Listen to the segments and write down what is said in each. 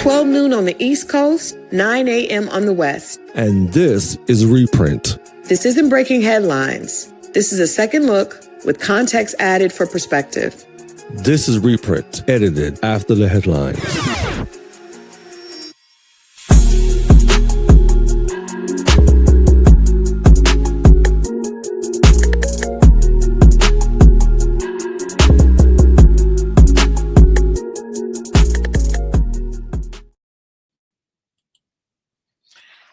12 noon on the East Coast, 9 a.m. on the West. And this is Reprint. This isn't breaking headlines. This is a second look with context added for perspective. This is Reprint, edited after the headlines.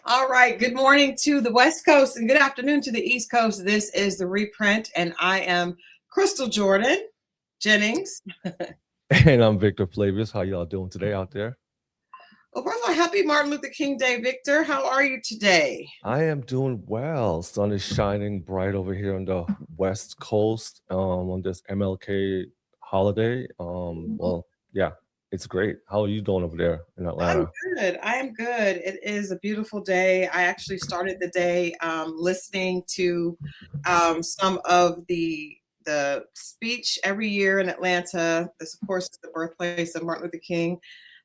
All right. Good morning to the West Coast and good afternoon to the East Coast. This is the Reprint, and I am Crystal Jordan Jennings. And I'm Victor Flavius. How y'all doing today out there? Well, first of all, happy Martin Luther King Day, Victor. How are you today? I am doing well. Sun is shining bright over here on the West Coast on this MLK holiday. Well, yeah, it's great. How are you doing over there in Atlanta? I am good. It is a beautiful day. I actually started the day listening to some of the speech every year in Atlanta. This, of course, is the birthplace of Martin Luther King.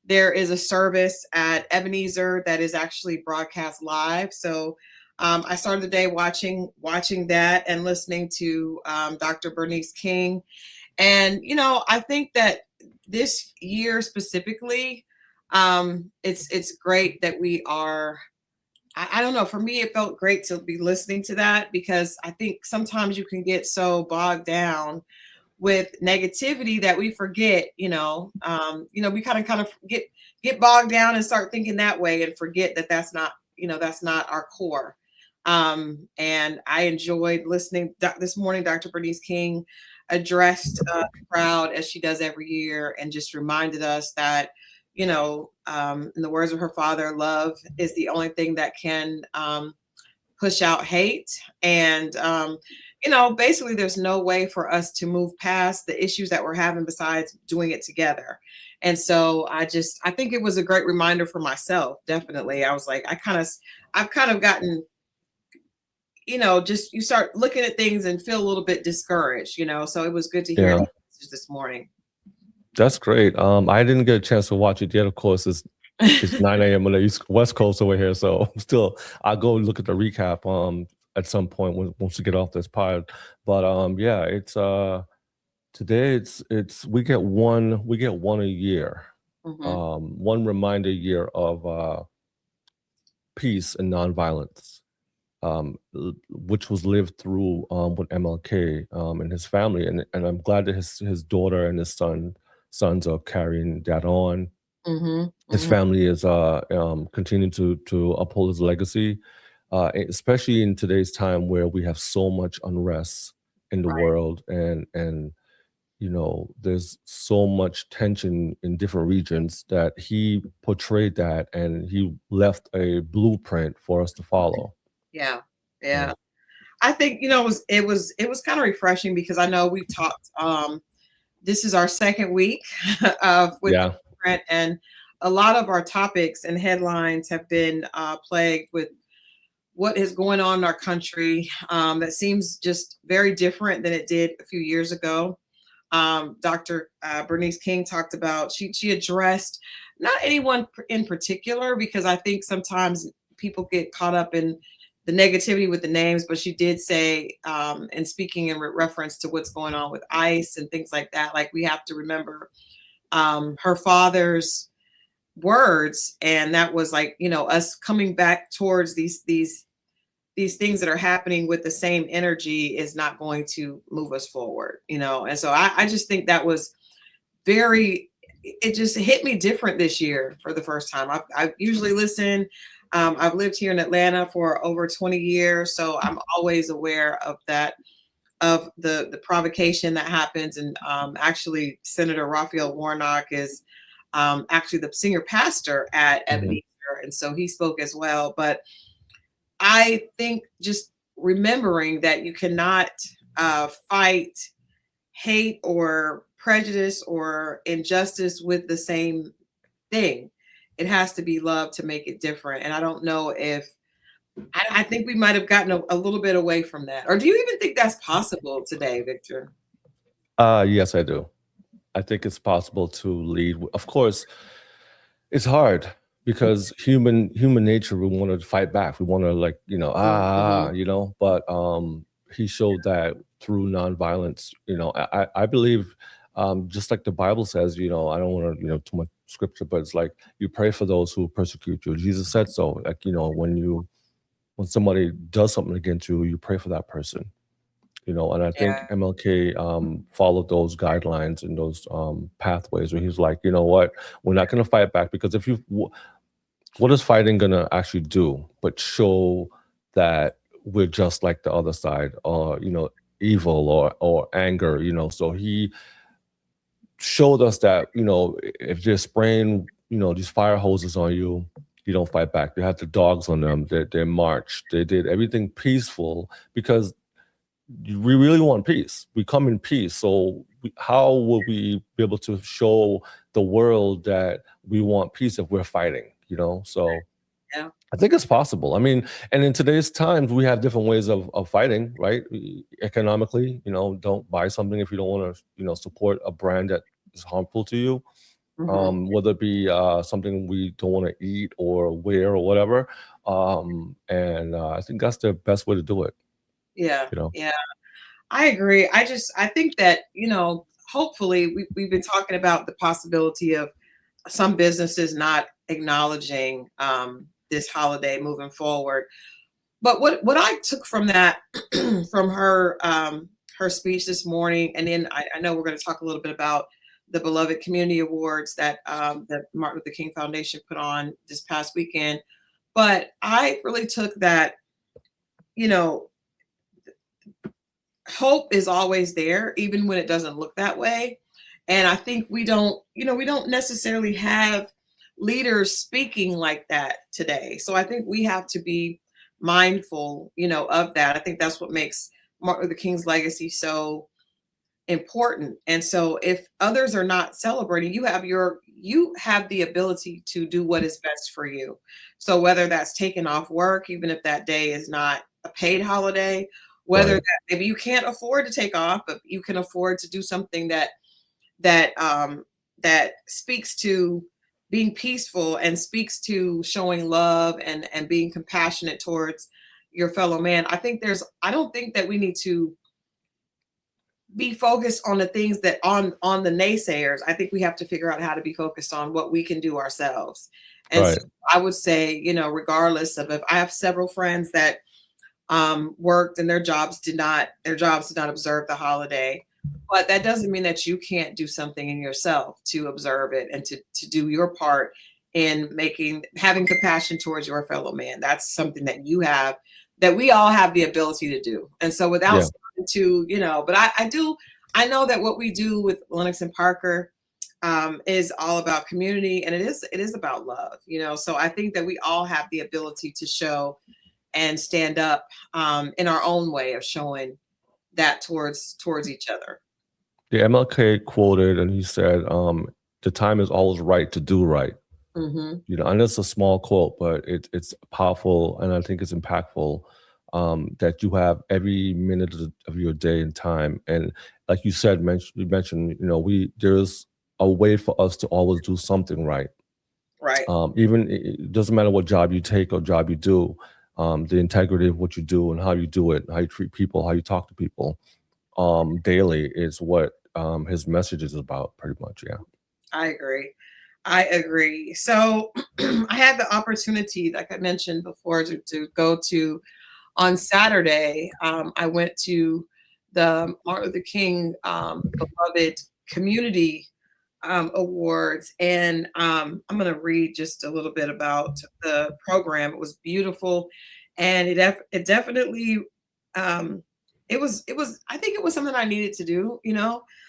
There is a service at Ebenezer that is actually broadcast live. So I started the day watching that and listening to Dr. Bernice King. And, you know, I think that this year specifically, it's great that we are, I don't know, for me, it felt great to be listening to that, because I think sometimes you can get so bogged down with negativity that we forget, we kind of get bogged down and start thinking that way and forget that that's not our core. And I enjoyed listening this morning. Dr. Bernice King addressed the crowd as she does every year and just reminded us that, in the words of her father, love is the only thing that can push out hate. And, basically there's no way for us to move past the issues that we're having besides doing it together. And so I think it was a great reminder for myself. Definitely. I was like, I've kind of gotten, you start looking at things and feel a little bit discouraged, so it was good to hear this morning. That's great. I didn't get a chance to watch it yet. Of course, it's 9 a.m. on the West Coast over here. So I'll go look at the recap at some point once we get off this pod. But it's today it's we get one a year. Mm-hmm. One reminder year of peace and nonviolence. Which was lived through with MLK and his family, and I'm glad that his daughter and his sons are carrying that on. Mm-hmm. His family is continuing to uphold his legacy, especially in today's time where we have so much unrest in the world, and there's so much tension in different regions, that he portrayed that and he left a blueprint for us to follow. Yeah. I think, it was kind of refreshing, because I know we've talked, this is our second week with Print, and a lot of our topics and headlines have been plagued with what is going on in our country that seems just very different than it did a few years ago. Dr. Bernice King talked about, she addressed not anyone in particular, because I think sometimes people get caught up in the negativity with the names, but she did say, and speaking in reference to what's going on with ICE and things like that, like we have to remember her father's words, and that was like, us coming back towards these things that are happening with the same energy is not going to move us forward, and so I just think that was it just hit me different this year for the first time. I usually listen. I've lived here in Atlanta for over 20 years, so I'm always aware of that, of the provocation that happens. And actually, Senator Raphael Warnock is actually the senior pastor at Ebenezer, and so he spoke as well. But I think just remembering that you cannot fight hate or prejudice or injustice with the same thing. It has to be love to make it different. And I don't know if, I think we might have gotten a little bit away from that. Or do you even think that's possible today, Victor? Yes, I do. I think it's possible to lead. Of course, It's hard because human nature, we want to fight back. We want to like, but he showed that through nonviolence. I believe, just like the Bible says, I don't want to, too much scripture, but it's like you pray for those who persecute you. Jesus said so. Like, when somebody does something against you, you pray for that person. And I think Yeah. MLK followed those guidelines and those pathways where he's like, you know what, we're not going to fight back, because what is fighting going to actually do but show that we're just like the other side, or evil or anger. So he showed us that if they're spraying these fire hoses on you, you don't fight back. They had the dogs on them. They marched. They did everything peaceful because we really want peace. We come in peace. So how will we be able to show the world that we want peace if we're fighting? So Yeah. I think it's possible. I mean, and in today's times, we have different ways of fighting, right? Economically, don't buy something if you don't want to, support a brand that is harmful to you. Whether it be something we don't want to eat or wear or whatever. And I think that's the best way to do it. Yeah. Yeah. I agree. I think that, hopefully we've been talking about the possibility of some businesses not acknowledging this holiday moving forward. But what I took from that, from her speech this morning, and then I know we're going to talk a little bit about the Beloved Community Awards that the Martin Luther King Foundation put on this past weekend. But I really took that, hope is always there, even when it doesn't look that way. And I think we don't necessarily have leaders speaking like that today. So I think we have to be mindful, of that. I think that's what makes Martin Luther King's legacy so important. And so if others are not celebrating, you have the ability to do what is best for you. So whether that's taking off work, even if that day is not a paid holiday, whether Right. that maybe you can't afford to take off, but you can afford to do something that speaks to being peaceful and speaks to showing love and being compassionate towards your fellow man. I don't think that we need to be focused on the things that on the naysayers. I think we have to figure out how to be focused on what we can do ourselves. And Right. so I would say, regardless of, if I have several friends that worked and their jobs did not observe the holiday, but that doesn't mean that you can't do something in yourself to observe it and to do your part in having compassion towards your fellow man. That's something that we all have the ability to do. And so without to, but I know that what we do with Lennox and Parker is all about community, and it is about love, so I think that we all have the ability to show and stand up in our own way of showing that towards each other. The MLK quoted, and he said, the time is always right to do right. And it's a small quote, but it's powerful, and I think it's impactful, that you have every minute of your day and time. And like you said, you mentioned, there's a way for us to always do something right. Right. Even it doesn't matter what job you take or job you do, the integrity of what you do and how you do it, how you treat people, how you talk to people daily is what his message is about, pretty much. Yeah. I agree. So I had the opportunity, like I mentioned before, to go to, on Saturday, I went to the Martin Luther King Beloved Community Awards, and I'm going to read just a little bit about the program. It was beautiful, and it definitely it was I think it was something I needed to do,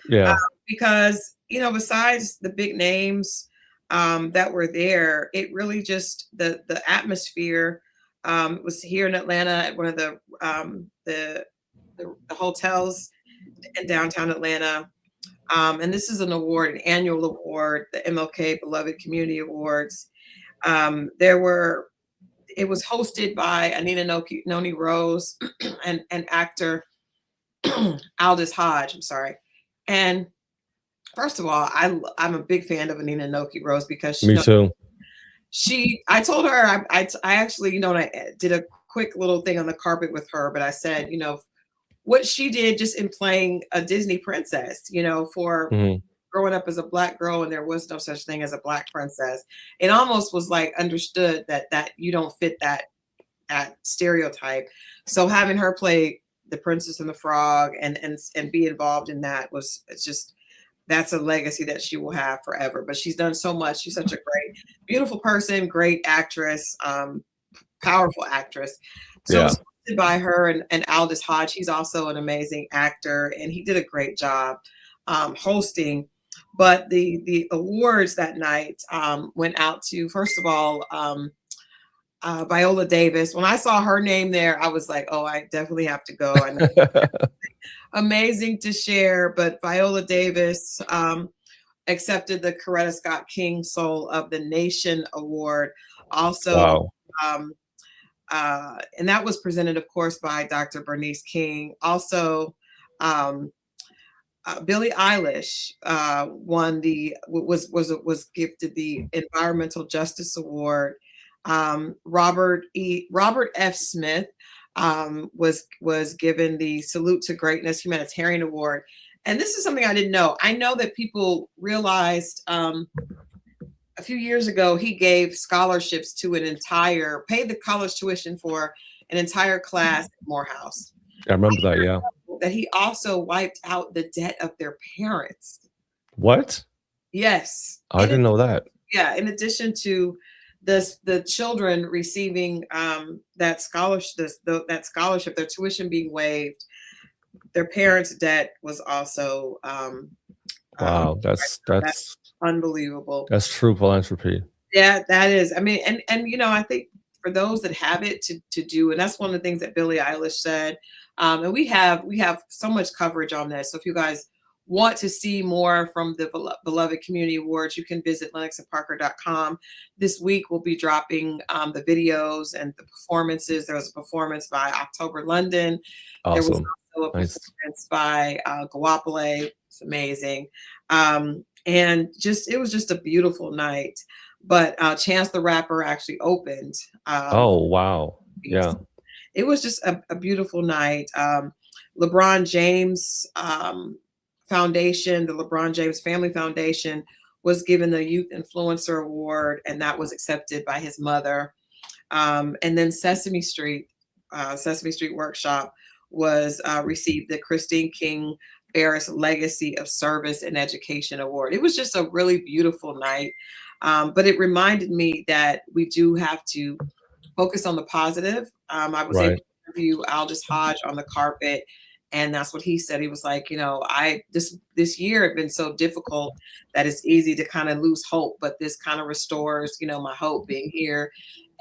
Yeah. because besides the big names that were there, it really just the atmosphere was here in Atlanta at one of the hotels in downtown Atlanta. And this is an annual award, the MLK Beloved Community Awards. It was hosted by Anina Noni Rose and actor Aldous Hodge. I'm sorry. And first of all, I'm a big fan of Anina Noki Rose because Me too. I told her, I actually, I did a quick little thing on the carpet with her, but I said, what she did just in playing a Disney princess, for Mhm. growing up as a Black girl, and there was no such thing as a Black princess. It almost was like understood that you don't fit that stereotype. So having her play the Princess and the Frog and be involved in that it's just, that's a legacy that she will have forever. But she's done so much. She's such a great, beautiful person, great actress, powerful actress. So it Yeah. was hosted by her and Aldous Hodge. He's also an amazing actor, and he did a great job hosting. But the awards that night went out to, first of all, Viola Davis. When I saw her name there, I was like, oh, I definitely have to go. I know, amazing to share. But Viola Davis accepted the Coretta Scott King Soul of the Nation Award. Also, Wow. and that was presented, of course, by Dr. Bernice King. Also, Billie Eilish was gifted the Environmental Justice Award. Robert F. Smith was given the Salute to Greatness Humanitarian Award. And this is something I didn't know. I know that people realized a few years ago he gave scholarships to paid the college tuition for an entire class at Morehouse. I remember that, yeah. That he also wiped out the debt of their parents. What? Yes. I didn't know that. Yeah, in addition to the children receiving that scholarship, their tuition being waived, their parents' debt was also wow, that's unbelievable. That's true philanthropy. Yeah, that is. I mean, and I think for those that have it to do, and that's one of the things that Billie Eilish said. And we have so much coverage on this. So if you guys want to see more from the Beloved Community Awards, you can visit lennoxandparker.com. This week we'll be dropping the videos and the performances. There was a performance by October London. Awesome. There was also a performance by Guapole. It's amazing. And it was just a beautiful night. But Chance the Rapper actually opened. Oh, wow. Yeah. It was just a beautiful night. LeBron James Foundation, the LeBron James Family Foundation, was given the Youth Influencer Award, and that was accepted by his mother. And then Sesame Street Workshop was received the Christine King Barris Legacy of Service and Education Award. It was just a really beautiful night. But it reminded me that we do have to focus on the positive. I was able to interview Aldous Hodge on the carpet, and that's what he said. He was like, this year had been so difficult that it's easy to kind of lose hope, but this kind of restores, my hope being here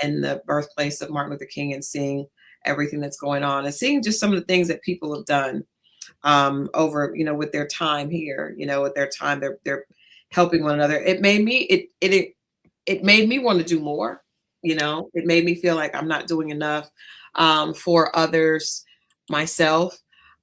in the birthplace of Martin Luther King and seeing everything that's going on and seeing just some of the things that people have done over, with their time here, with their time, they're helping one another. It made me, it made me want to do more. It made me feel like I'm not doing enough for others, myself.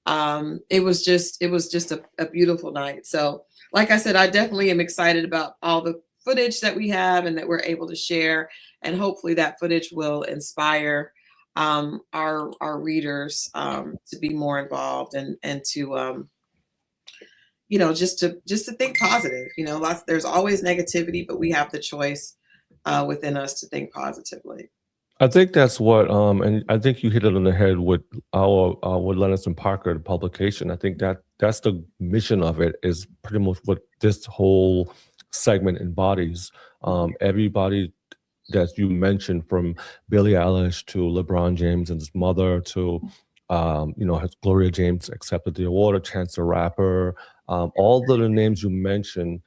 It was just a beautiful night. So like I said, I definitely am excited about all the footage that we have and that we're able to share. And hopefully that footage will inspire our readers to be more involved and to just to think positive. There's always negativity, but we have the choice within us to think positively. I think that's what, and I think you hit it on the head with with Lennox and Parker, the publication. I think that's the mission of it, is pretty much what this whole segment embodies. Everybody that you mentioned, from Billie Eilish to LeBron James and his mother to, Gloria James accepted the award, Chance the Rapper, all of the names you mentioned.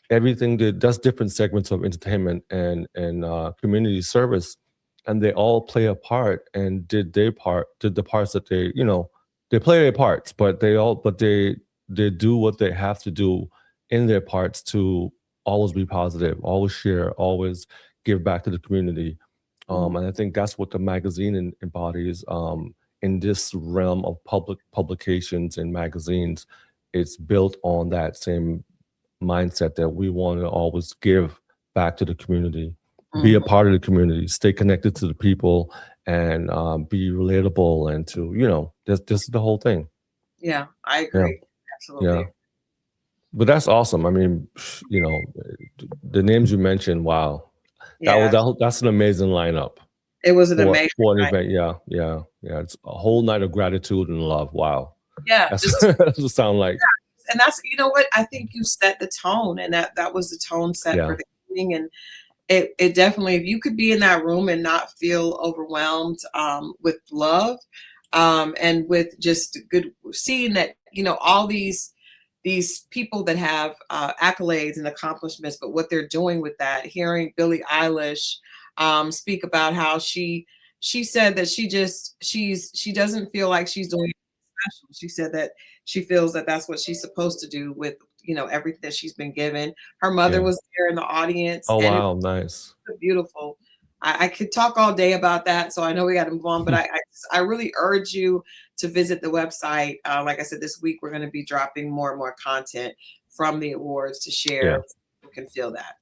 Everything that's different segments of entertainment and community service, and they all play a part and did the parts that they play their parts, but they do what they have to do in their parts to always be positive, always share, always give back to the community. And I think that's what the magazine embodies in this realm of public publications and magazines. It's built on that same mindset that we want to always give back to the community. be a Mhm. part of the community, stay connected to the people, and be relatable, and to this is the whole thing. Yeah, I Yeah, agree. yeah. Absolutely. But that's awesome. I mean, the names you mentioned. Wow, Yeah, that's an amazing lineup it was an for amazing an night. event. Yeah, yeah, yeah. It's a whole night of gratitude and love. Wow, Yeah, that's just that's what it sound like. and that's you know what I think you set the tone, and that was the tone set for Yeah, the evening, and it definitely if you could be in that room and not feel overwhelmed with love and with just good seeing that all these people that have accolades and accomplishments, but what they're doing with that. Hearing Billie Eilish speak about how she said that she doesn't feel like she's doing anything special. She said that she feels that that's what she's supposed to do with everything that she's been given. Her mother yeah. was there in the audience, Oh and it wow, nice. was beautiful. I could talk all day about that, so I know we got to move on, but I really urge you to visit the website. Like I said, this week we're going to be dropping more and more content from the awards to Yeah. share. You can feel that.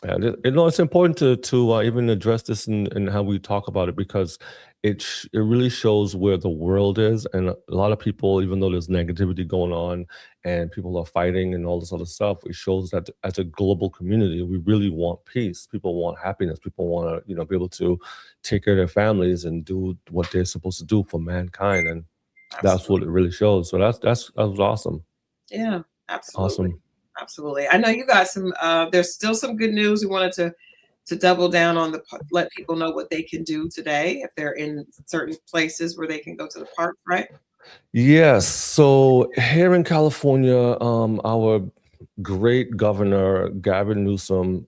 Yeah, it's important to even address this in how we talk about it, because it really shows where the world is, and a lot of people, even though there's negativity going on and people are fighting and all this other stuff, it shows that as a global community, we really want peace. People want happiness. People want to be able to take care of their families and do what they're supposed to do for mankind, and that's Absolutely. what it really shows. So that was awesome, Yeah, absolutely. awesome. Absolutely. I know you got some there's still some good news. We wanted to double down on let people know what they can do today if they're in certain places where they can go to the park, right? Yes. So here in California, our great governor, Gavin Newsom,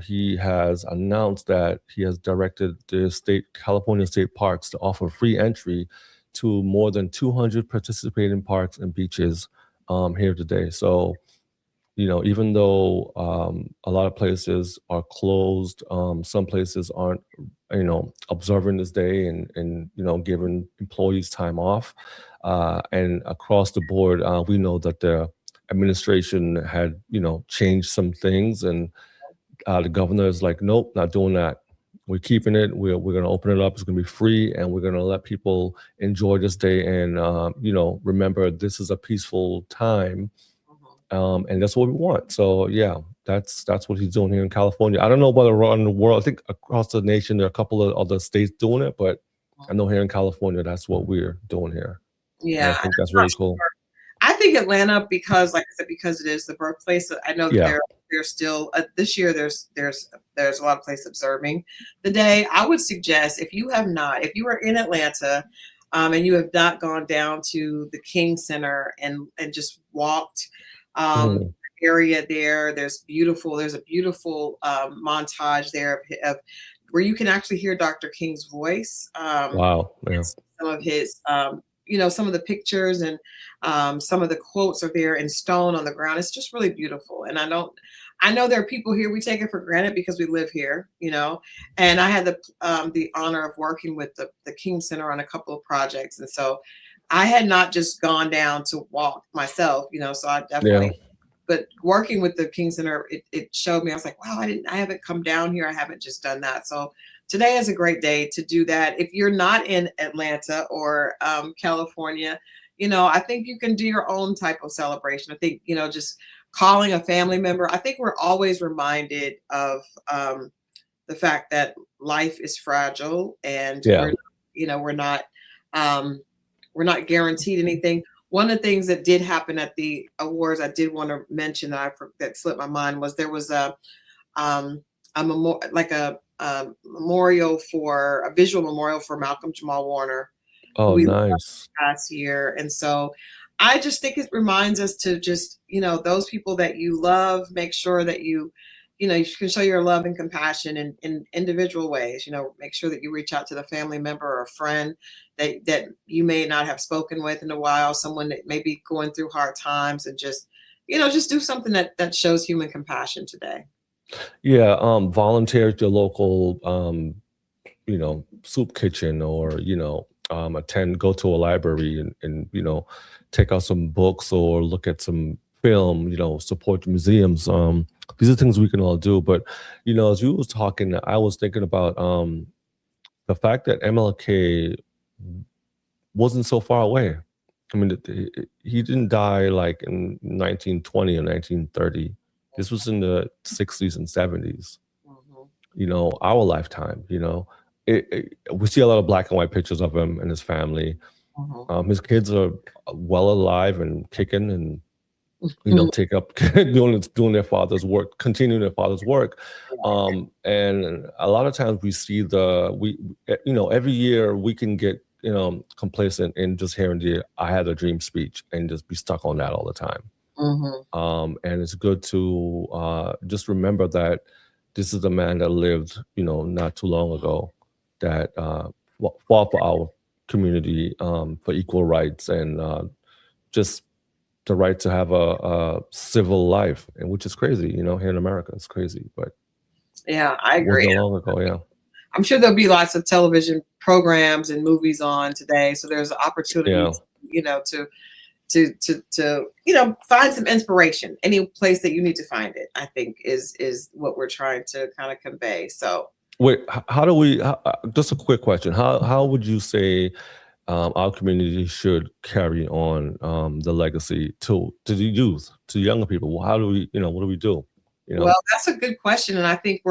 he has announced that he has directed the California state parks to offer free entry to more than 200 participating parks and beaches here today. So even though a lot of places are closed, some places aren't, observing this day and giving employees time off. And across the board, we know that the administration had, changed some things, and the governor is like, nope, not doing that. We're keeping it. We're going to open it up. It's going to be free, and we're going to let people enjoy this day and remember this is a peaceful time, Mhm. and that's what we want. So yeah, that's what he's doing here in California. I don't know about around the world. I think across the nation there are a couple of other states doing it, but I know here in California that's what we're doing here, and I Yeah, and think that's I'm not really cool. sure. I think Atlanta because, like I said, because it is the birthplace. I know that Yeah. there's still this year. There's a lot of places observing the day. I would suggest if you have not, if you are in Atlanta, and you have not gone down to the King Center and just walked Mhm. the area there. There's a beautiful montage there of where you can actually hear Dr. King's voice. Wow. Yeah. Some of his some of the pictures and some of the quotes are there in stone on the ground. It's just really beautiful. And I know there are people here, we take it for granted because we live here, and I had the honor of working with the King Center on a couple of projects. And so I had not just gone down to walk myself, so I Yeah. definitely, but working with the King Center, it showed me, I was like, wow, I haven't come down here. I haven't just done that. So today is a great day to do that. If you're not in Atlanta or California, I think you can do your own type of celebration. I think, just calling a family member. I think we're always reminded of the fact that life is fragile and Yeah. we're not, um, we're not guaranteed anything. One of the things that did happen at the awards, I did want to mention that slipped my mind was there was um, a memorial for a visual memorial for Malcolm Jamal Warner, who Oh, we lost nice. last year. And so I just think it reminds us to just, those people that you love, make sure that you can show your love and compassion in individual ways. Make sure that you reach out to the family member or a friend that you may not have spoken with in a while, someone that may be going through hard times, and just do something that shows human compassion today. Yeah. Volunteer at your local soup kitchen, or go to a library and take out some books or look at some film, support museums. These are things we can all do. But, as you was talking, I was thinking about the fact that MLK wasn't so far away. I mean, he didn't die like in 1920 or 1930. This was in the 60s and 70s. Our lifetime. We see a lot of black and white pictures of him and his family. His kids are well alive and kicking and take up doing their father's work, continuing their father's work. And a lot of times we see every year we can get complacent in just hearing the "I had a dream" speech and just be stuck on that all the time. And it's good to just remember that this is a man that lived not too long ago, that fought for our community, for equal rights and just the right to have a civil life, and which is crazy, here in America, it's crazy. But yeah, I agree. Wasn't long ago, yeah. I'm sure there'll be lots of television programs and movies on today, so there's opportunities, to find some inspiration. Any place that you need to find it, I think, is what we're trying to kind of convey. So, wait, how do we? Just a quick question: How would you say our community should carry on the legacy to the youth, to younger people? How do we, what do we do? Well, that's a good question, and I think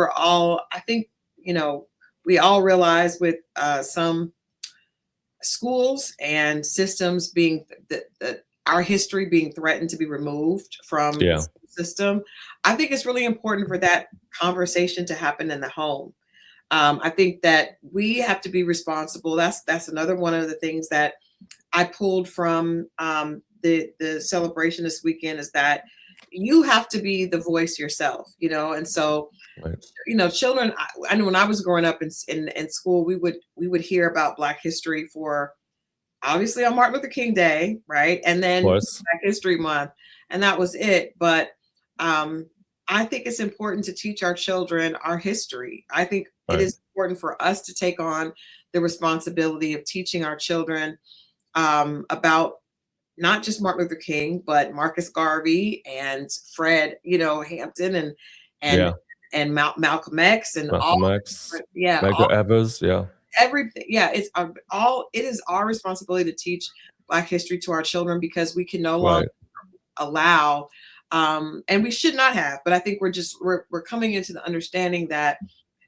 we all realize with some schools and systems being that our history being threatened to be removed from the system. I think it's really important for that conversation to happen in the home. I think that we have to be responsible. That's another one of the things that I pulled from the celebration this weekend, is that you have to be the voice yourself, and so, children, I know when I was growing up in school, we would hear about Black history for obviously on Martin Luther King Day, right? And then Black History Month, and that was it. But I think it's important to teach our children our history. I think it is important for us to take on the responsibility of teaching our children about not just Martin Luther King, but Marcus Garvey and Fred, Hampton and Malcolm X and Medgar Evers, everything. It is our responsibility to teach Black history to our children, because we can no longer allow, and we should not have, but I think we're coming into the understanding that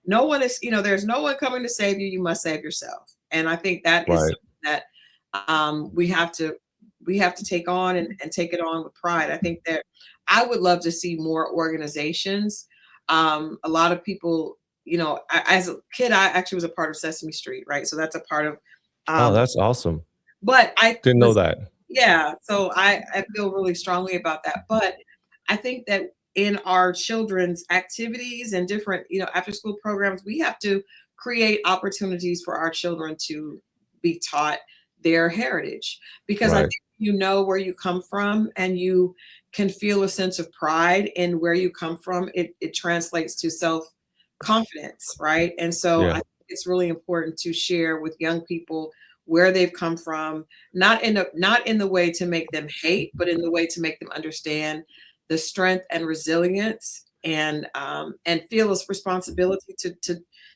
no one is, there's no one coming to save you. You must save yourself. And I think that is that we have to take on and take it on with pride. I think that I would love to see more organizations. A lot of people, as a kid, I actually was a part of Sesame Street, right? So that's a part of. Oh, that's awesome. But I didn't know that. Yeah. So I feel really strongly about that. But I think that in our children's activities and different, after school programs, we have to create opportunities for our children to be taught their heritage, because I think where you come from and you can feel a sense of pride in where you come from, it translates to self-confidence, right? And so I think it's really important to share with young people where they've come from, not in the way to make them hate, but in the way to make them understand the strength and resilience and feel this responsibility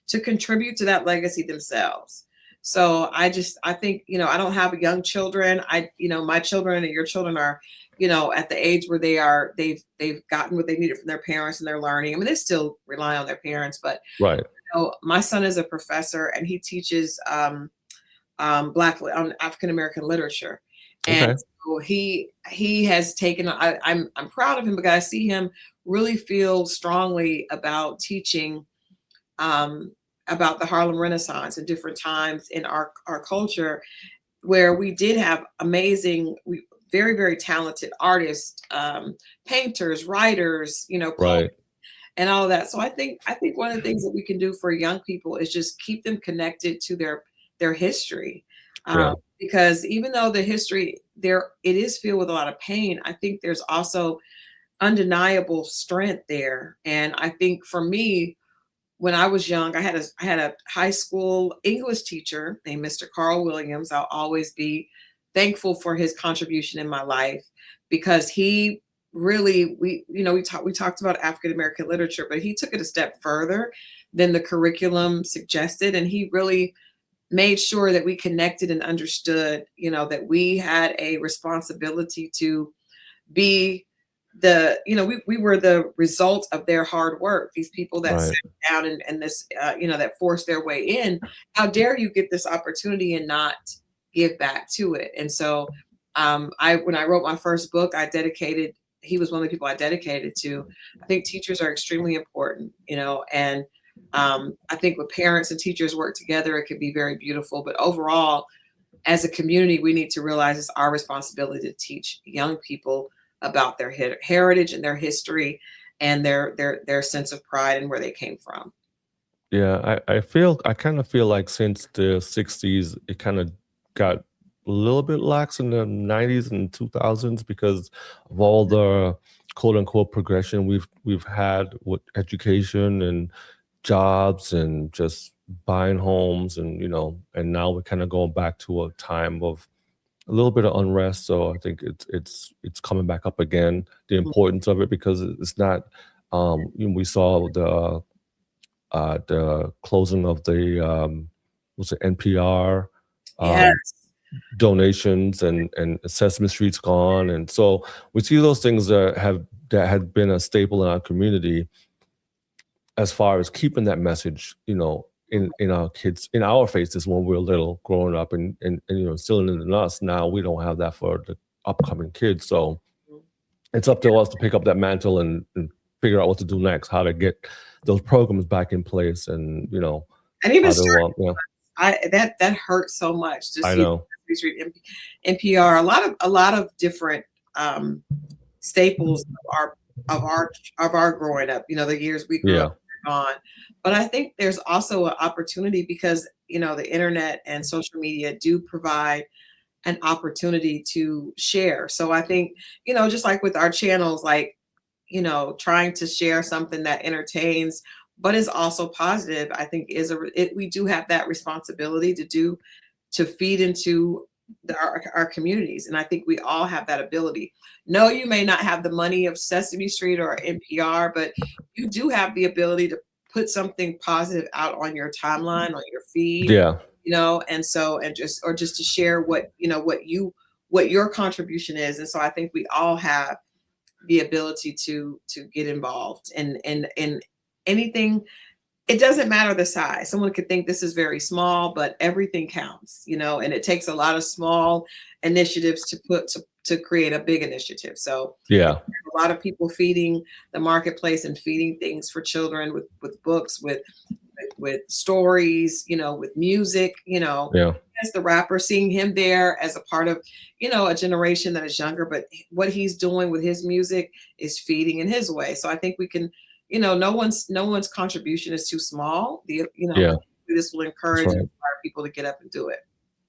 to contribute to that legacy themselves. So I think, I don't have young children. My children and your children are, at the age where they've gotten what they needed from their parents and they're learning. I mean, they still rely on their parents, but my son is a professor and he teaches African-American literature. And so he has taken, I'm proud of him because I see him really feel strongly about teaching about the Harlem Renaissance and different times in our culture, where we did have amazing, very, very talented artists, painters, writers, poets, and all of that. So I think one of the things that we can do for young people is just keep them connected to their history. Because even though the history it is filled with a lot of pain, I think there's also undeniable strength there. And I think for me, when I was young, I had a high school English teacher named Mr. Carl Williams. I'll always be thankful for his contribution in my life, because he really, we talked about African American literature, but he took it a step further than the curriculum suggested, and he really made sure that we connected and understood, that we had a responsibility to be we were the result of their hard work. These people that Right. sat down and this, that forced their way in. How dare you get this opportunity and not give back to it? And so, when I wrote my first book, he was one of the people I dedicated to. I think teachers are extremely important, and I think when parents and teachers work together, it can be very beautiful. But overall, as a community, we need to realize it's our responsibility to teach young people about their heritage and their history and their sense of pride and where they came from. Yeah, I kind of feel like since the 60s, it kind of got a little bit lax in the 90s and 2000s because of all the quote unquote progression we've had with education and jobs and just buying homes, and and now we're kind of going back to a time of a little bit of unrest. So I think it's coming back up again, the importance of it, because it's not we saw the closing of the was it NPR Yes. donations, and Sesame Street's gone, and so we see those things that had been a staple in our community as far as keeping that message, in our kids, in our faces when we were little, growing up, and instilling it in us. Now we don't have that for the upcoming kids, so it's up to us to pick up that mantle and figure out what to do next, how to get those programs back in place, and And even how to, that hurts so much to I see know. NPR, a lot of different staples of our growing up, the years we grew up on. But I think there's also an opportunity because the internet and social media do provide an opportunity to share. So I think, just like with our channels, like, trying to share something that entertains but is also positive, I think we do have that responsibility to feed into our communities. And I think we all have that ability. No, you may not have the money of Sesame Street or NPR, but you do have the ability to put something positive out on your timeline, on your feed, Yeah. and just to share what your contribution is. And so I think we all have the ability to get involved in anything. It doesn't matter the size. Someone could think this is very small, but everything counts, and it takes a lot of small initiatives to create a big initiative. So Yeah. a lot of people feeding the marketplace and feeding things for children with books, with stories, with music, Yeah. as the rapper, seeing him there as a part of, a generation that is younger, but what he's doing with his music is feeding in his way. So I think we can, no one's contribution is too small. Yeah. This will encourage That's and right. inspire people to get up and do it.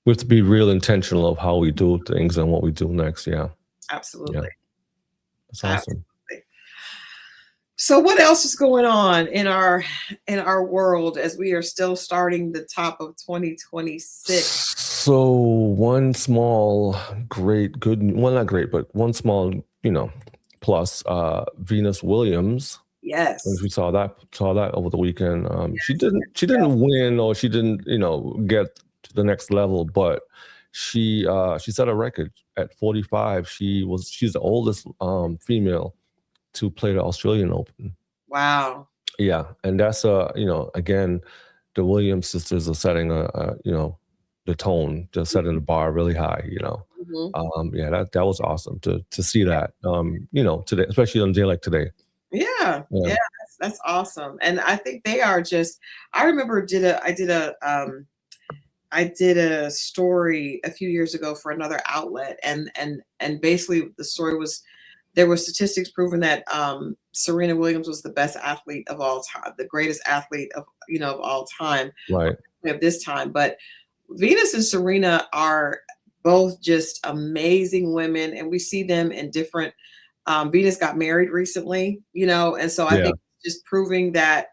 We have to be real intentional of how we do things and what we do next. Yeah. Absolutely. Yeah. That's awesome. Absolutely. So what else is going on in our world as we are still starting the top of 2026? So one small not great, but one small, plus Venus Williams. Yes. We saw that over the weekend. She didn't win, or she didn't, get to the next level, but she set a record at 45. She's the oldest female to play the Australian Open. Wow. Yeah, and that's again, the Williams sisters are setting the tone, just setting the bar really high. Yeah, that was awesome to see that. Today, especially on a day like today. Yeah, that's awesome. And I think they are just. I remember I did a story a few years ago for another outlet, and basically the story was there were statistics proving that Serena Williams was the best athlete of all time, the greatest athlete of all time, Right, of this time. But Venus and Serena are both just amazing women, and we see them in different. Venus got married recently, and so I think just proving that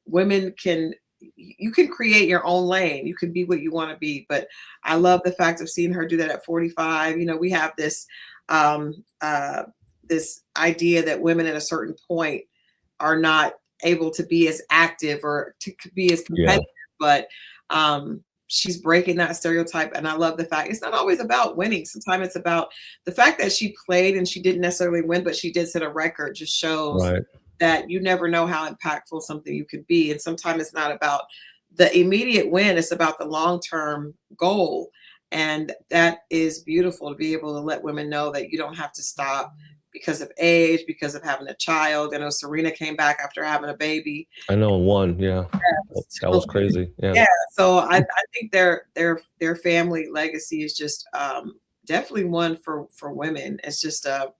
women you can create your own lane. You can be what you want to be. But I love the fact of seeing her do that at 45. We have this this idea that women at a certain point are not able to be as active or to be as Yeah. competitive, but she's breaking that stereotype. And I love the fact it's not always about winning. Sometimes it's about the fact that she played and she didn't necessarily win, but she did set a record, just shows Right. that you never know how impactful something you could be. And sometimes it's not about the immediate win, it's about the long-term goal. And that is beautiful to be able to let women know that you don't have to stop because of age, because of having a child. I know Serena came back after having a baby. I know one. Yeah. That was crazy. Yeah. Yeah. So I think their family legacy is just definitely one for women. It's just a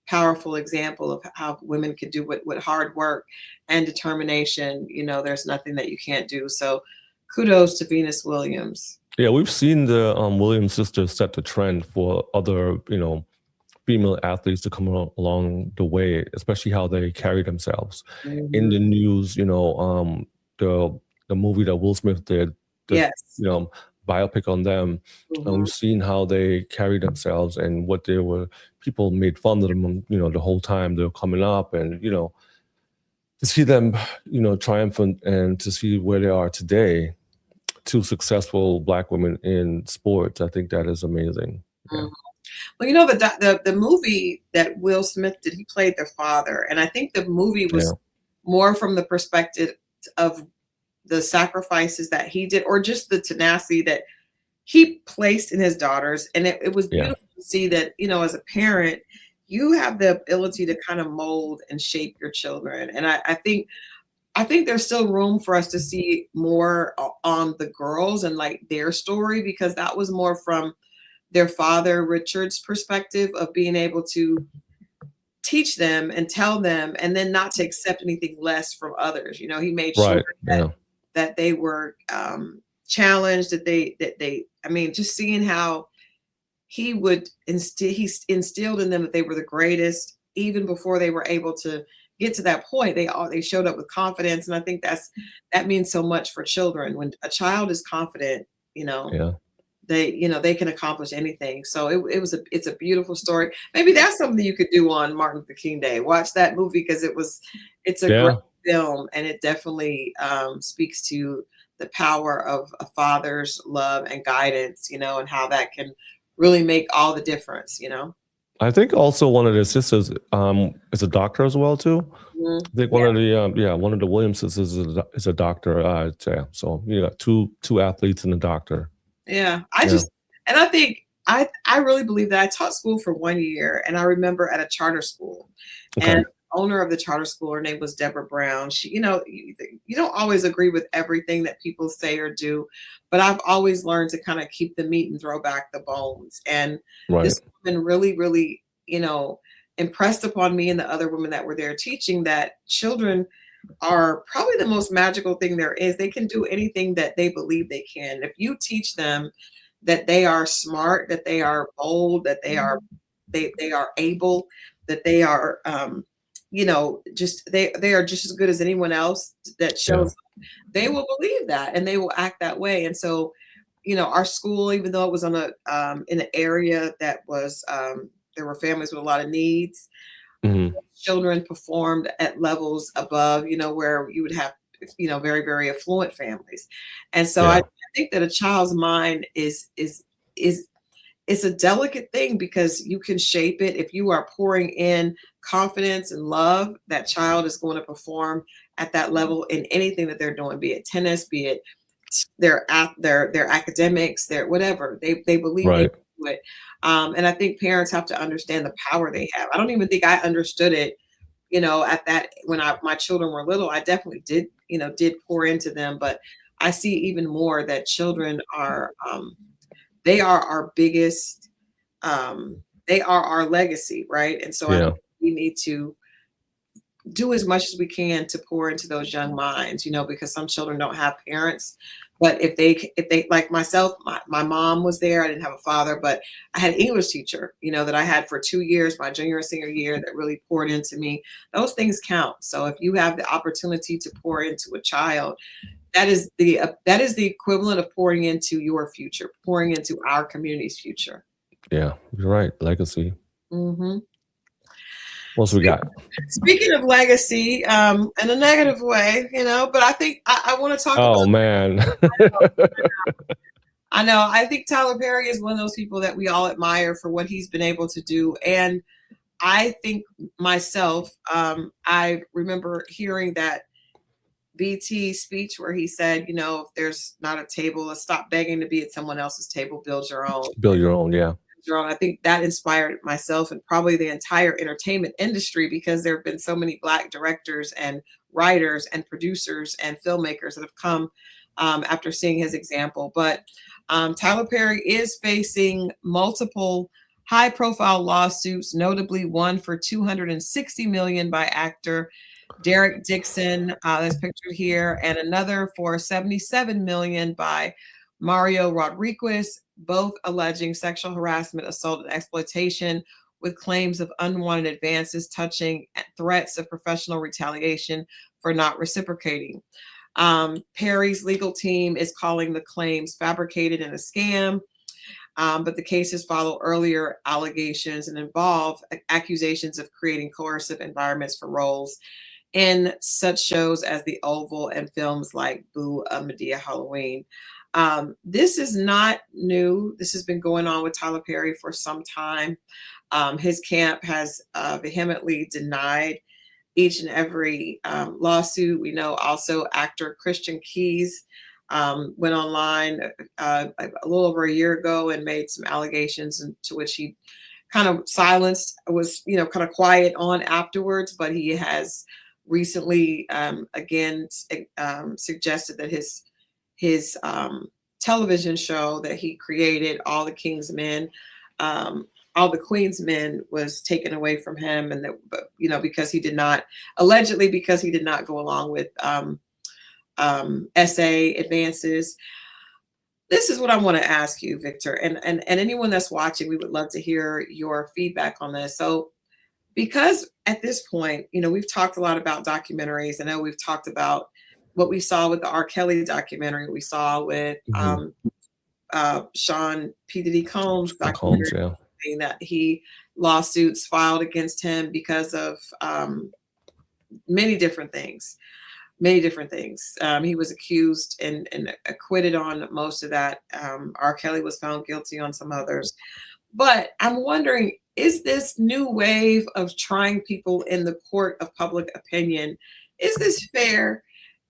powerful example of how women can do with hard work and determination. There's nothing that you can't do. So kudos to Venus Williams. Yeah, we've seen the Williams sisters set the trend for other, female athletes to come along the way, especially how they carry themselves. In the news, the movie that Will Smith did, Yes. biopic on them, and we've seen how they carry themselves and what they were. People made fun of them, the whole time they were coming up, and to see them, triumphant, and to see where they are today, two successful Black women in sports. I think that is amazing. Yeah. Well, the movie that Will Smith did, he played their father, and I think the movie was more from the perspective of the sacrifices that he did, or just the tenacity that he placed in his daughters. And it was beautiful to see that, as a parent, you have the ability to kind of mold and shape your children. And I think there's still room for us to see more on the girls and like their story, because that was more from their father, Richard's perspective of being able to teach them and tell them, and then not to accept anything less from others. He made sure that they were challenged, just seeing how he instilled in them that they were the greatest, even before they were able to get to that point. They showed up with confidence. And I think that means so much for children. When a child is confident, they can accomplish anything. So it's a beautiful story. Maybe that's something you could do on Martin Luther King Day. Watch that movie, because it's a great film, and it definitely speaks to the power of a father's love and guidance, and how that can really make all the difference. I think also one of the sisters is a doctor as well too. I think one of the Williams sisters is a doctor. So you got two athletes and a doctor. Yeah, I think I really believe that. I taught school for 1 year, and I remember at a charter school, and the owner of the charter school, her name was Deborah Brown. She, you don't always agree with everything that people say or do, but I've always learned to kind of keep the meat and throw back the bones. And this woman really, really, impressed upon me and the other women that were there teaching that children are probably the most magical thing there is. They can do anything that they believe they can. If you teach them that they are smart, that they are bold, that they are able, that they are they are just as good as anyone else, that shows they will believe that and they will act that way. And so, our school, even though it was on in an area that was there were families with a lot of needs, children performed at levels above, where you would have, very, very affluent families. And so I think that a child's mind is it's a delicate thing, because you can shape it. If you are pouring in confidence and love, that child is going to perform at that level in anything that they're doing, be it tennis, be it their academics, their whatever. They believe they can do it. And I think parents have to understand the power they have. I don't even think I understood it, at that when my children were little. I definitely did pour into them, but I see even more that children are they are our biggest, they are our legacy, right? And so I think we need to do as much as we can to pour into those young minds, because some children don't have parents. But if they like myself, my mom was there. I didn't have a father, but I had an English teacher, that I had for 2 years, my junior and senior year, that really poured into me. Those things count. So if you have the opportunity to pour into a child, that is the equivalent of pouring into your future, pouring into our community's future. Yeah, you're right. Legacy. What else we got? Speaking of legacy, in a negative way, but I think I want to talk about. Oh man. I know. I think Tyler Perry is one of those people that we all admire for what he's been able to do. And I think myself, I remember hearing that BT speech where he said, if there's not a table, let's stop begging to be at someone else's table, build your own. Build your own, yeah. I think that inspired myself and probably the entire entertainment industry, because there have been so many Black directors and writers and producers and filmmakers that have come after seeing his example. But Tyler Perry is facing multiple high-profile lawsuits, notably one for $260 million by actor Derek Dixon, that's pictured here, and another for $77 million by Mario Rodriguez, both alleging sexual harassment, assault, and exploitation, with claims of unwanted advances touching threats of professional retaliation for not reciprocating. Perry's legal team is calling the claims fabricated and a scam, but the cases follow earlier allegations and involve accusations of creating coercive environments for roles in such shows as The Oval and films like Boo, Medea, Halloween. This is not new. This has been going on with Tyler Perry for some time. His camp has vehemently denied each and every lawsuit. We know also actor Christian Keys went online a little over a year ago and made some allegations, to which he kind of silenced, was kind of quiet on afterwards, but he has recently again suggested that his television show that he created, All the King's Men, All the Queen's Men, was taken away from him, and that, because he did not go along with essay advances. This is what I want to ask you, Victor, and anyone that's watching. We would love to hear your feedback on this. So, because at this point, we've talked a lot about documentaries. I know we've talked about what we saw with the R. Kelly documentary. We saw with Sean P. Diddy Combs documentary, that he lawsuits filed against him because of many different things. He was accused and acquitted on most of that. R. Kelly was found guilty on some others. But I'm wondering, is this new wave of trying people in the court of public opinion, is this fair?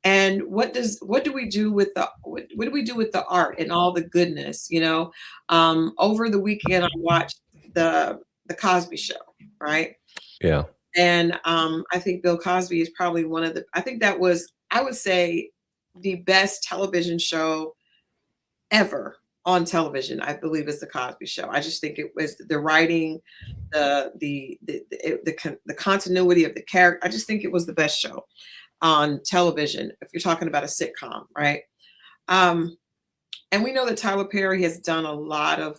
And what do we do with the art and all the goodness? Over the weekend I watched the Cosby Show, right? Yeah. And I think Bill Cosby is probably one of the, I think that was, I would say, the best television show ever on television, I believe, is the Cosby Show. I just think it was the writing, the continuity of the character. I just think it was the best show on television, if you're talking about a sitcom, right? And we know that Tyler Perry has done a lot of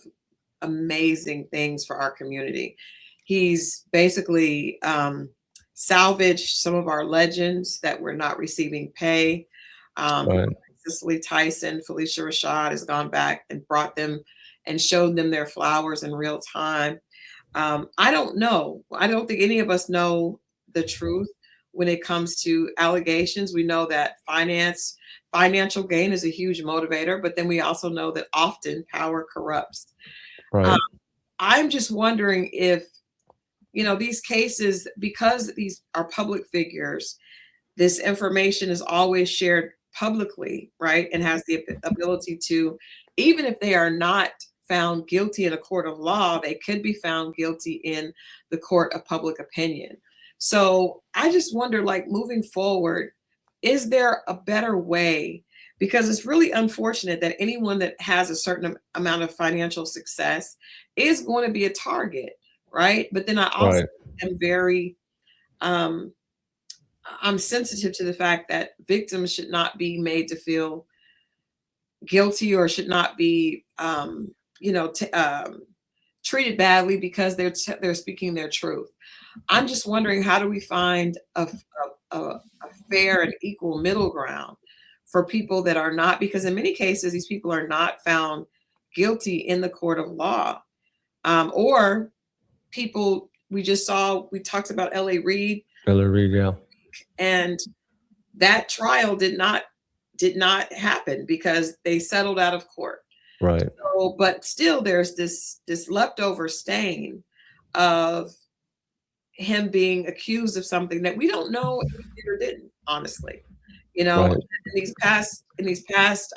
amazing things for our community. He's basically salvaged some of our legends that were not receiving pay. Right. Cicely Tyson, Felicia Rashad has gone back and brought them and showed them their flowers in real time. I don't know. I don't think any of us know the truth when it comes to allegations. We know that financial gain is a huge motivator, but then we also know that often power corrupts. Right. I'm just wondering if, these cases, because these are public figures, this information is always shared publicly, right? And has the ability to, even if they are not found guilty in a court of law, they could be found guilty in the court of public opinion. So I just wonder, moving forward, is there a better way? Because it's really unfortunate that anyone that has a certain amount of financial success is going to be a target, right? But then I also am very, I'm sensitive to the fact that victims should not be made to feel guilty or should not be, treated badly because they're speaking their truth. I'm just wondering, how do we find a fair and equal middle ground for people that are not, because in many cases, these people are not found guilty in the court of law, or people we talked about LA Reid. LA Reid, yeah. And that trial did not happen because they settled out of court. Right. So, but still there's this leftover stain of him being accused of something that we don't know if he did or didn't, honestly. You know, Right. in these past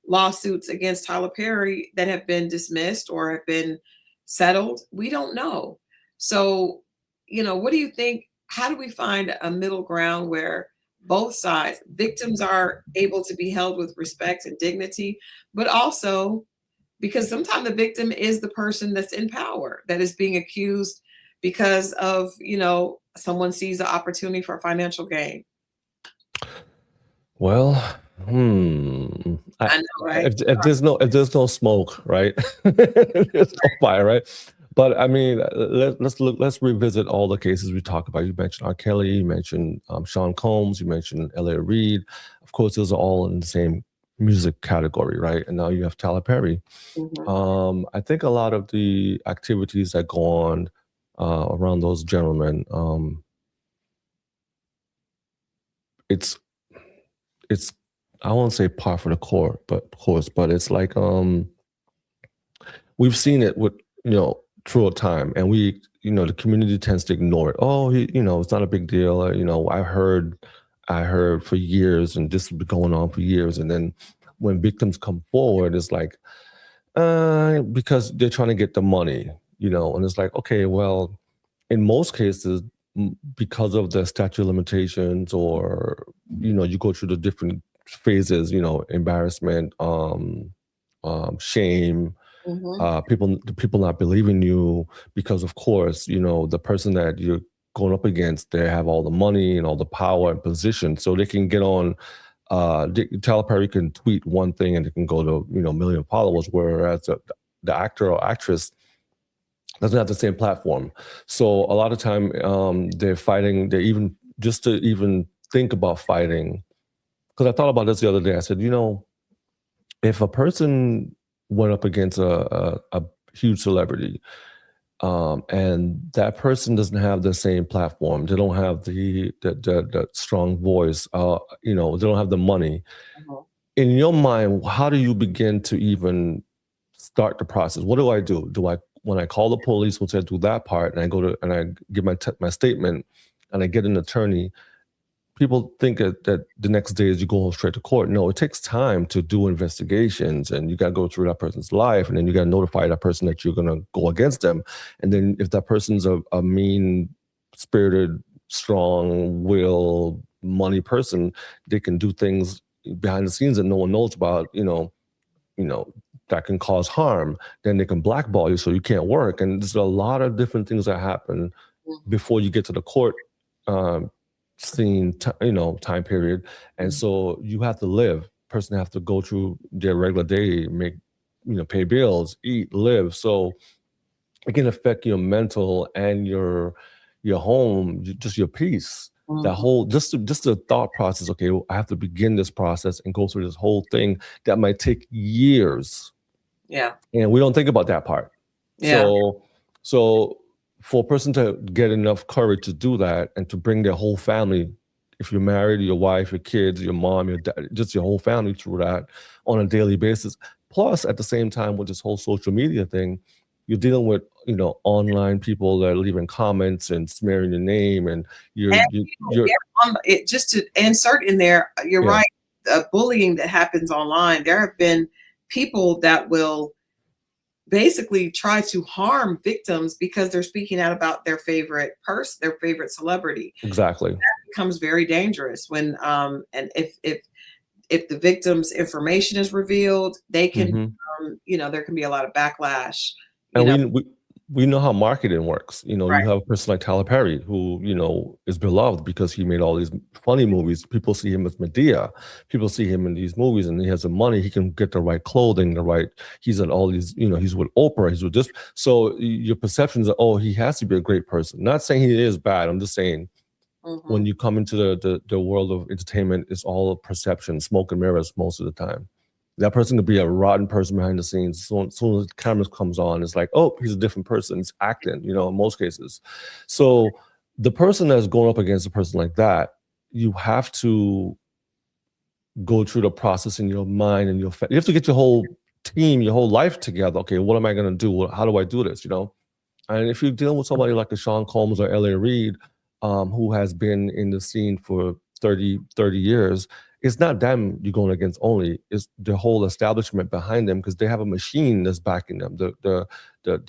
lawsuits against Tyler Perry that have been dismissed or have been settled, we don't know. So, you know, what do you think? How do we find a middle ground where both sides, victims are able to be held with respect and dignity, but also because sometimes the victim is the person that's in power that is being accused because of, you know, someone sees the opportunity for financial gain. Well, I know, right? if there's no smoke, right? There's no fire, right? But I mean, let's revisit all the cases we talked about. You mentioned R. Kelly, you mentioned Sean Combs, you mentioned L.A. Reid. Of course, those are all in the same music category, right? And now you have Tyler Perry. I think a lot of the activities that go on around those gentlemen, it's I won't say par for the course, but it's like we've seen it with, you know, through time, and we, you know, the community tends to ignore it. Oh, you know, it's not a big deal. You know, I heard for years, and this has been going on for years, and then when victims come forward, it's like because they're trying to get the money, you know, and it's like, okay, well, in most cases, because of the statute of limitations, or, you know, you go through the different phases, you know, embarrassment, shame, people not believing you, because of course, you know, the person that you're going up against, they have all the money and all the power and position, so they can get on. Tyler Perry can tweet one thing and it can go to, you know, 1 million followers, whereas the actor or actress doesn't have the same platform. So a lot of time they're fighting. They even just to even think about fighting. Because I thought about this the other day. I said, you know, if a person went up against a huge celebrity, and that person doesn't have the same platform, they don't have the strong voice, you know, they don't have the money. In your mind, how do you begin to even start the process? What do I do? When I call the police, once I do that part, and I go to and I give my statement, and I get an attorney, people think that the next day is you go straight to court. No, it takes time to do investigations, and you got to go through that person's life, and then you got to notify that person that you're going to go against them. And then if that person's a mean-spirited, strong-willed, money person, they can do things behind the scenes that no one knows about, you know, that can cause harm. Then they can blackball you so you can't work. And there's a lot of different things that happen before you get to the court scene, you know, time period. And so you have to live. Person have to go through their regular day, make, you know, pay bills, eat, live. So it can affect your mental and your home, just your peace. That whole just the thought process. Okay, well, I have to begin this process and go through this whole thing that might take years. Yeah, and we don't think about that part. Yeah. So for a person to get enough courage to do that and to bring their whole family, if you're married, your wife, your kids, your mom, your dad, just your whole family through that on a daily basis. Plus, at the same time, with this whole social media thing, you're dealing with, you know, online people that are leaving comments and smearing your name, and you're just to insert in there, you're right. Bullying that happens online. There have been people that will basically try to harm victims because they're speaking out about their favorite person, their favorite celebrity. Exactly. That becomes very dangerous when and if the victim's information is revealed, they can you know, there can be a lot of backlash. And we know how marketing works. You know, Right. You have a person like Tyler Perry who, you know, is beloved because he made all these funny movies. People see him as Medea. People see him in these movies, and he has the money. He can get the right clothing, he's at all these, you know, he's with Oprah, he's with this. So your perceptions are, oh, he has to be a great person. Not saying he is bad. I'm just saying when you come into the world of entertainment, it's all perception, smoke and mirrors most of the time. That person could be a rotten person behind the scenes. So as soon as the camera comes on, it's like, oh, he's a different person. He's acting, in most cases. So the person that's going up against a person like that, you have to go through the process in your mind and you have to get your whole team, your whole life together. Okay, what am I going to do? How do I do this? And if you're dealing with somebody like a Sean Combs or L.A. Reid, who has been in the scene for 30 years, it's not them you're going against only. It's the whole establishment behind them, because they have a machine that's backing them. The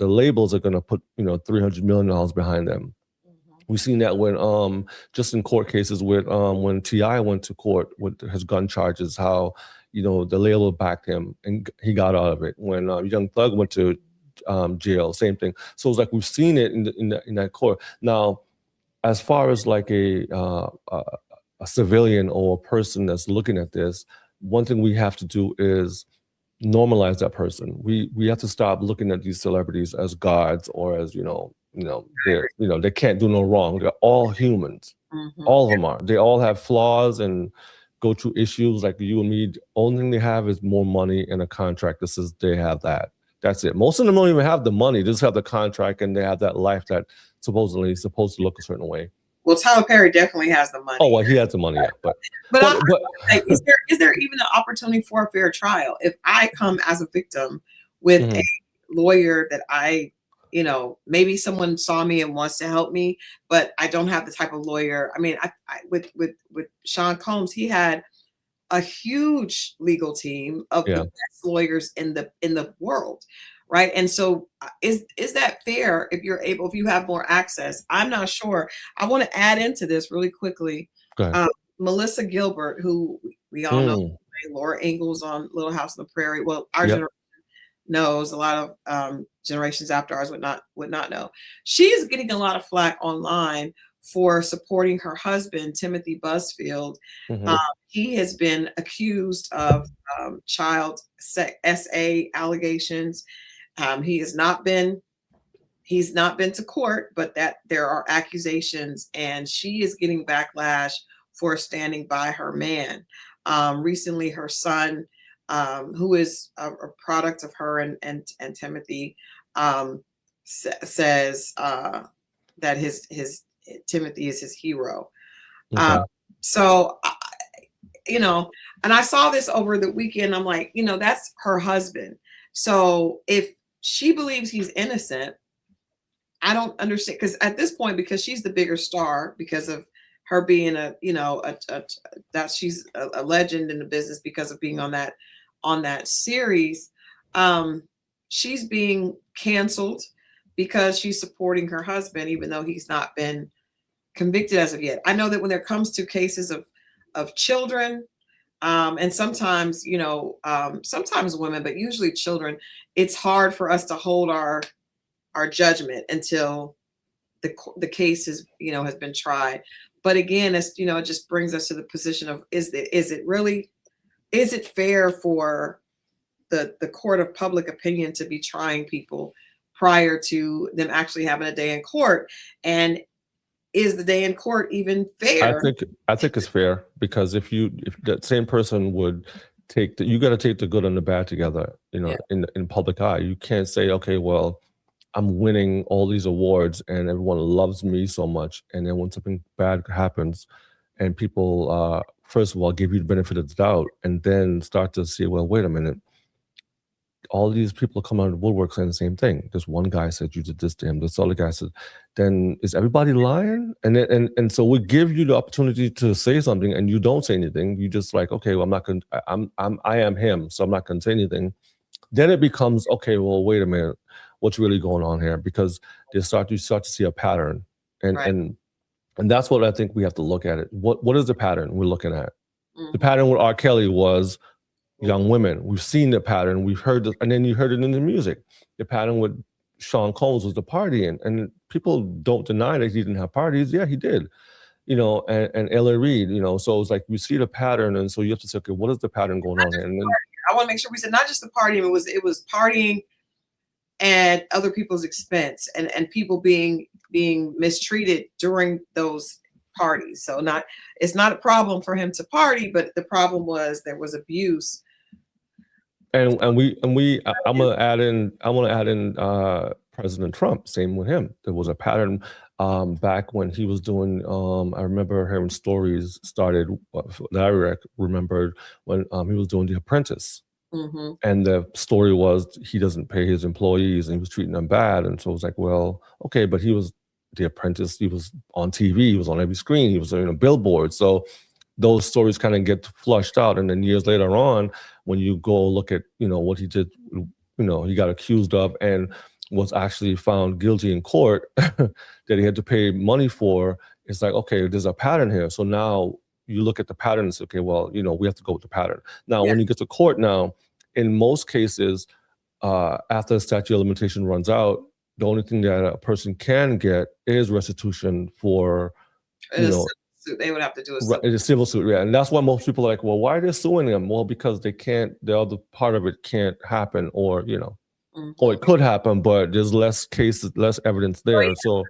labels are going to put $300 million behind them. We've seen that when just in court cases with when T.I. went to court with his gun charges, how the label backed him and he got out of it. When Young Thug went to jail, same thing. So it's like we've seen it in that court. Now, as far as like a civilian or a person that's looking at this, one thing we have to do is normalize that person. We have to stop looking at these celebrities as gods or as they can't do no wrong. They're all humans. All of them are. They all have flaws and go through issues like you and me. The only thing they have is more money and a contract that says they have that. That's it. Most of them don't even have the money. They just have the contract and they have that life that supposedly is supposed to look a certain way. Well, Tyler Perry definitely has the money. Oh, well, he has the money, yeah. But like, is there even an opportunity for a fair trial? If I come as a victim with a lawyer that maybe someone saw me and wants to help me, but I don't have the type of lawyer. I mean, with Sean Combs, he had a huge legal team of the best lawyers in the world, right? And so is that fair if you have more access? I'm not sure. I want to add into this really quickly. Melissa Gilbert, who we all know, Laura Ingalls on Little House on the Prairie. Well, our generation knows, a lot of generations after ours would not know. She is getting a lot of flack online for supporting her husband, Timothy Busfield. He has been accused of child SA allegations. He's not been to court, but that there are accusations, and she is getting backlash for standing by her man. Recently, her son, who is a product of her and Timothy, says that his Timothy is his hero. So, and I saw this over the weekend. I'm like, that's her husband. So if she believes he's innocent, I don't understand, because at this point, because she's the bigger star, because of her being that she's a legend in the business because of being on that series, she's being canceled because she's supporting her husband, even though he's not been convicted as of yet. I know that when there comes to cases of children, and sometimes, sometimes women, but usually children, it's hard for us to hold our judgment until the case has been tried. But again, it's, it just brings us to the position of, is it fair for the court of public opinion to be trying people prior to them actually having a day in court? And is the day in court even fair? I think it's fair, because if that same person would you got to take the good and the bad together, in public eye. You can't say, okay, well, I'm winning all these awards and everyone loves me so much, and then when something bad happens and people first of all give you the benefit of the doubt and then start to see, well, wait a minute, all these people come out of the woodwork saying the same thing. This one guy said you did this to him. This other guy said, then is everybody lying? And so we give you the opportunity to say something, and you don't say anything. You just like, okay, well, I am him, so I'm not going to say anything. Then it becomes, okay, well, wait a minute, what's really going on here? Because you start to see a pattern, and that's what I think we have to look at it. What is the pattern we're looking at? The pattern with R. Kelly was young women. We've seen the pattern. We've heard it, and then you heard it in the music. The pattern with Sean Combs was the partying, and people don't deny that he didn't have parties. Yeah, he did. And L.A. Reid. So it's like we see the pattern, and so you have to say, okay, what is the pattern going on here? And then, I want to make sure we said not just the partying. It was partying at other people's expense, and people being mistreated during those parties. So it's not a problem for him to party, but the problem was there was abuse I'm gonna add in President Trump. Same with him. There was a pattern back when he was doing. I remember hearing stories started that I remembered when he was doing The Apprentice. Mm-hmm. And the story was he doesn't pay his employees and he was treating them bad. And so it was like, well, okay, but he was The Apprentice. He was on TV. He was on every screen. He was on a billboard. So those stories kind of get flushed out. And then years later on, when you go look at, what he did, he got accused of and was actually found guilty in court that he had to pay money for. It's like, okay, there's a pattern here. So now you look at the pattern and say, okay, well, we have to go with the pattern. Now, when you get to court now, in most cases, after the statute of limitation runs out, the only thing that a person can get is restitution for, they would have to do a civil suit. Yeah. And that's why most people are like, well, why are they suing them? Well, because they can't, the other part of it can't happen, or, or it could happen, but there's less cases, less evidence there. So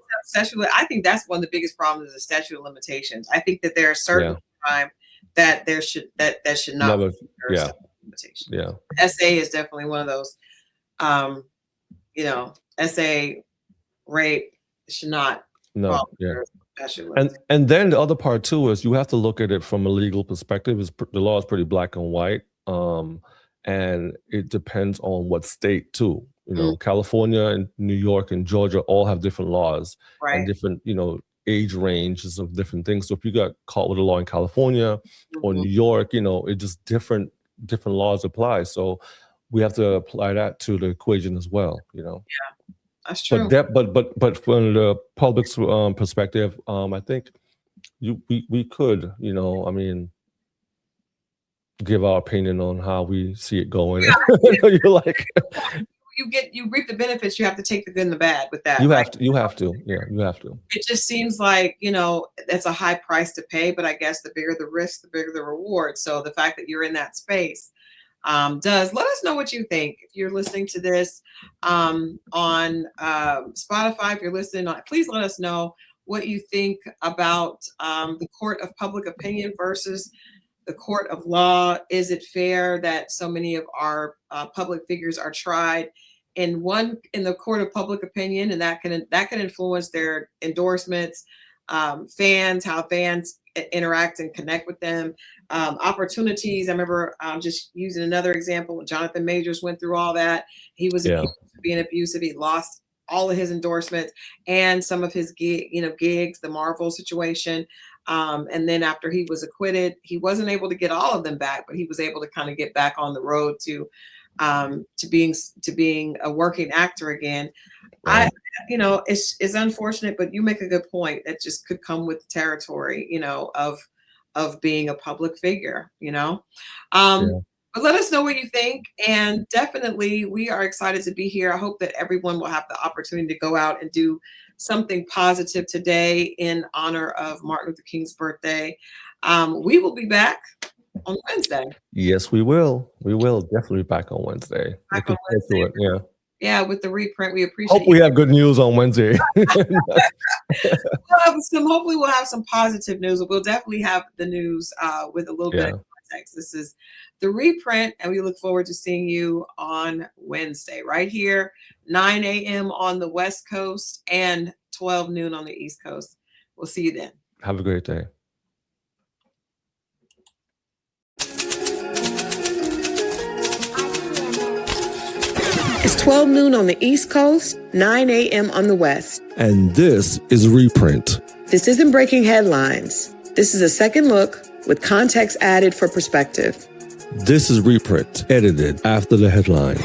I think that's one of the biggest problems is the statute of limitations. I think that there are certain crime that there should that should not be limitations. Yeah. SA is definitely one of those. SA rape should not. No. Yeah. And then the other part too is you have to look at it from a legal perspective. The law is pretty black and white, and it depends on what state too. California and New York and Georgia all have different laws and different age ranges of different things. So if you got caught with a law in California or New York, it just different laws apply. So we have to apply that to the equation as well. Yeah. That's true. But from the public's perspective, I think we could, give our opinion on how we see it going. You're like, you reap the benefits. You have to take the good and the bad with that. You have to. Yeah, you have to. It just seems like that's a high price to pay. But I guess the bigger the risk, the bigger the reward. So the fact that you're in that space. Let us know what you think. If you're listening to this on Spotify, if you're listening please let us know what you think about the court of public opinion versus the court of law. Is it fair that so many of our public figures are tried in the court of public opinion, and that can influence their endorsements, how fans interact and connect with them, opportunities. I remember just using another example when Jonathan Majors went through all that. He was being abusive. He lost all of his endorsements and some of his gigs, the Marvel situation. And then after he was acquitted, he wasn't able to get all of them back, but he was able to kind of get back on the road to being a working actor again. Right. It's unfortunate, but you make a good point. That just could come with the territory, of being a public figure, But let us know what you think. And definitely we are excited to be here. I hope that everyone will have the opportunity to go out and do something positive today in honor of Martin Luther King's birthday. We will be back on Wednesday. Yes, we will. We will definitely be back on Wednesday. Yeah, with the reprint. We appreciate Hope we have good news on Wednesday. Hopefully we'll have some positive news. We'll definitely have the news with a little bit of context. This is the reprint, and we look forward to seeing you on Wednesday right here, 9 a.m. on the West Coast and 12 noon on the East Coast. We'll see you then. Have a great day. It's 12 noon on the East Coast, 9 a.m. on the West. And this is Reprint. This isn't breaking headlines. This is a second look with context added for perspective. This is Reprint, edited after the headlines.